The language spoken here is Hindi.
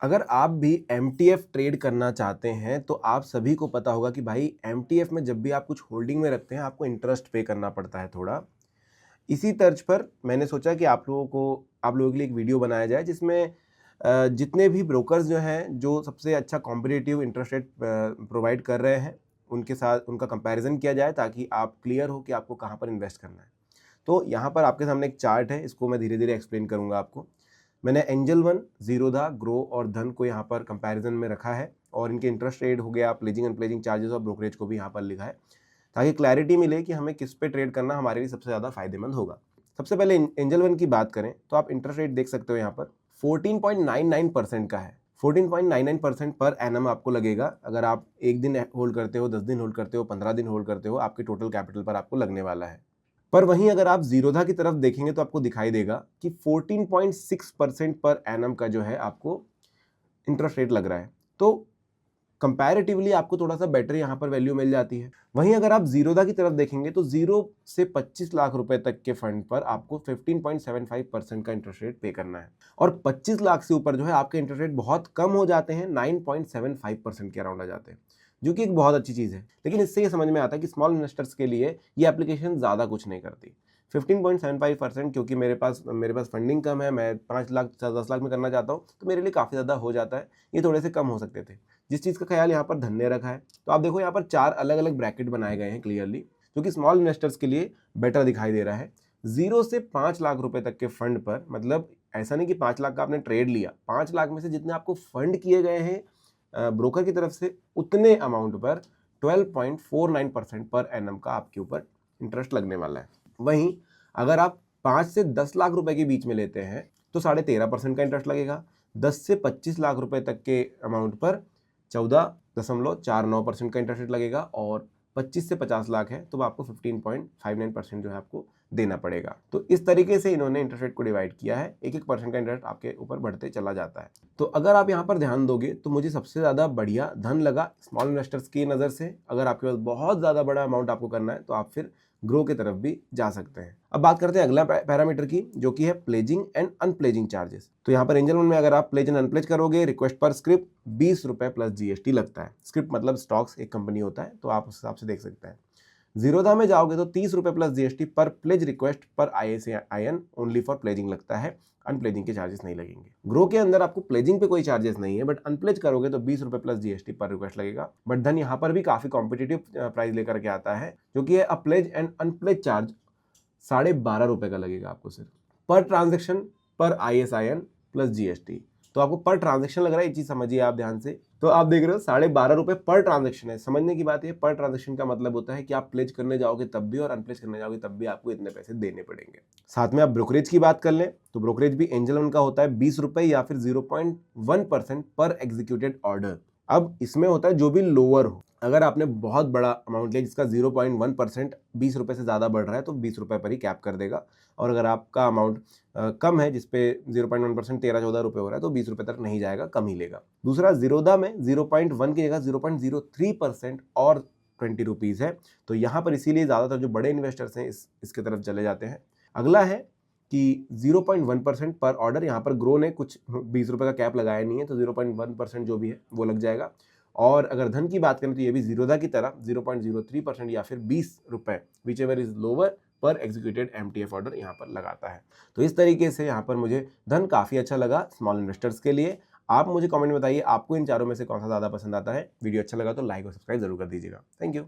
अगर आप भी एमटीएफ ट्रेड करना चाहते हैं तो आप सभी को पता होगा कि भाई एमटीएफ में जब भी आप कुछ होल्डिंग में रखते हैं आपको इंटरेस्ट पे करना पड़ता है थोड़ा। इसी तर्ज पर मैंने सोचा कि आप लोगों के लिए एक वीडियो बनाया जाए जिसमें जितने भी ब्रोकर्स जो हैं जो सबसे अच्छा कॉम्पिटिटिव इंटरेस्ट रेट प्रोवाइड कर रहे हैं उनके साथ उनका कंपैरिजन किया जाए ताकि आप क्लियर हो कि आपको कहाँ पर इन्वेस्ट करना है। तो यहाँ पर आपके सामने एक चार्ट है, इसको मैं धीरे धीरे एक्सप्लेन करूँगा आपको। मैंने एंजल वन, जीरोधा, ग्रो और धन को यहाँ पर कंपैरिजन में रखा है और इनके इंटरेस्ट रेट हो गया, प्लेजिंग एंड प्लेजिंग चार्जेस और ब्रोकरेज को भी यहाँ पर लिखा है ताकि क्लैरिटी मिले कि हमें किस पे ट्रेड करना हमारे लिए सबसे ज़्यादा फायदेमंद होगा। सबसे पहले एंजल वन की बात करें तो आप इंटरेस्ट रेट देख सकते हो यहाँ पर 14.99% का है। 14.99% पर एनम आपको लगेगा अगर आप एक दिन होल्ड करते हो, 10 दिन होल्ड करते हो, 15 दिन होल्ड करते हो, आपके टोटल कैपिटल पर आपको लगने वाला है। पर वहीं अगर आप जीरोधा की तरफ देखेंगे तो आपको दिखाई देगा कि 14.6% पर एनम का जो है आपको इंटरेस्ट रेट लग रहा है। तो कंपैरेटिवली आपको थोड़ा सा बेटर यहाँ पर वैल्यू मिल जाती है। वहीं अगर आप जीरोधा की तरफ देखेंगे तो 0 से 25 लाख रुपए तक के फंड पर आपको 15.75% का इंटरेस्ट रेट पे करना है और 25 लाख से ऊपर जो है आपके इंटरेस्ट रेट बहुत कम हो जाते हैं, 9.75% के अराउंड आ जाते हैं, जो कि एक बहुत अच्छी चीज़ है। लेकिन इससे ये समझ में आता है कि स्मॉल इन्वेस्टर्स के लिए ये एप्लीकेशन ज़्यादा कुछ नहीं करती। 15.75% क्योंकि मेरे पास फंडिंग कम है, मैं 5 लाख 10 लाख में करना चाहता हूँ तो मेरे लिए काफ़ी ज़्यादा हो जाता है, ये थोड़े से कम हो सकते थे। जिस चीज़ का ख्याल यहाँ पर धन ने रखा है। तो आप देखो यहाँ पर 4 अलग अलग ब्रैकेट बनाए गए हैं क्लियरली, जो कि स्मॉल इन्वेस्टर्स के लिए बेटर दिखाई दे रहा है। 0 से 5 लाख रुपए तक के फंड पर, मतलब ऐसा नहीं कि 5 लाख का आपने ट्रेड लिया, 5 लाख में से जितने आपको फंड किए गए हैं ब्रोकर की तरफ से उतने अमाउंट पर 12.49% पर एनम का आपके ऊपर इंटरेस्ट लगने वाला है। वहीं अगर आप 5 से 10 लाख रुपए के बीच में लेते हैं तो 13.5% का इंटरेस्ट लगेगा। 10 से 25 लाख रुपए तक के अमाउंट पर 14.49% का इंटरेस्ट रेट लगेगा और 25 से 50 लाख है तो आपको 15.59% जो है आपको देना पड़ेगा। तो इस तरीके से इन्होंने इंटरेस्ट रेट को डिवाइड किया है, 1-1% का इंटरेस्ट आपके ऊपर बढ़ते चला जाता है। तो अगर आप यहाँ पर ध्यान दोगे तो मुझे सबसे ज़्यादा बढ़िया धन लगा स्मॉल इन्वेस्टर्स की नज़र से। अगर आपके पास बहुत ज़्यादा बड़ा अमाउंट आपको करना है तो आप फिर ग्रो की तरफ भी जा सकते हैं। अब बात करते हैं अगला पैरामीटर की, जो कि है प्लेजिंग एंड अनप्लेजिंग चार्जेस। तो यहाँ पर एंजल वन में अगर आप प्लेज एंड अनप्लेज करोगे, रिक्वेस्ट पर स्क्रिप्ट 20 रुपए प्लस जीएसटी लगता है। स्क्रिप्ट मतलब स्टॉक्स, एक कंपनी होता है, तो आप उस हिसाब से देख सकते हैं। जीरोधा में जाओगे तो 30 रुपए प्लस जीएसटी पर प्लेज रिक्वेस्ट पर ISIN ओनली फॉर प्लेजिंग लगता है, अनप्लेजिंग के चार्जेस नहीं लगेंगे। ग्रो के अंदर आपको प्लेजिंग पे कोई चार्जेस नहीं है, बट अनप्लेज करोगे तो 20 रुपए प्लस जीएसटी पर रिक्वेस्ट लगेगा। बट धन यहाँ पर भी काफी कॉम्पिटिटिव प्राइस लेकर के आता है, जो कि है अप्लेज एंड अनप्लेज चार्ज 12.5 रुपए का लगेगा आपको सिर्फ पर ट्रांजेक्शन पर ISIN प्लस जीएसटी। तो आपको पर ट्रांजेक्शन लग रहा है, ये चीज समझिए आप ध्यान से। तो आप देख रहे हो 12.5 रुपए पर ट्रांजेक्शन है। समझने की बात है, पर ट्रांजेक्शन का मतलब होता है कि आप प्लेज करने जाओगे तब भी और अनप्लेज करने जाओगे तब भी आपको इतने पैसे देने पड़ेंगे। साथ में आप ब्रोकरेज की बात कर लें तो ब्रोकरेज भी एंजल वन का होता है 20 रुपए या फिर 0.1% पर एग्जीक्यूटेड ऑर्डर। अब इसमें होता है जो भी लोअर हो, अगर आपने बहुत बड़ा अमाउंट लिया जिसका 0.1% 20 रुपए से ज़्यादा बढ़ रहा है तो 20 रुपए पर ही कैप कर देगा। और अगर आपका अमाउंट कम है जिसपे 0.1% 13-14 रुपए हो रहा है तो 20 रुपए तक नहीं जाएगा, कम ही लेगा। दूसरा जीरोधा में 0.1 की जगह 0.03% और 20 रुपीज़ है। तो यहाँ पर इसीलिए ज़्यादातर जो बड़े इन्वेस्टर्स हैं इसके तरफ चले जाते हैं। अगला है कि 0.1% पर ऑर्डर। यहाँ पर ग्रो ने कुछ 20 रुपए का कैप लगाया नहीं है तो 0.1% जो भी है वो लग जाएगा। और अगर धन की बात करें तो ये भी जीरोधा की तरह 0.03% या फिर 20 रुपए, विच एवर इज लोअर पर एग्जीक्यूटेड एमटीएफ ऑर्डर यहाँ पर लगाता है। तो इस तरीके से यहाँ पर मुझे धन काफ़ी अच्छा लगा स्मॉल इन्वेस्टर्स के लिए। आप मुझे कमेंट में बताइए आपको इन चारों में से कौन सा ज़्यादा पसंद आता है। वीडियो अच्छा लगा तो लाइक और सब्सक्राइब जरूर कर दीजिएगा। Thank you.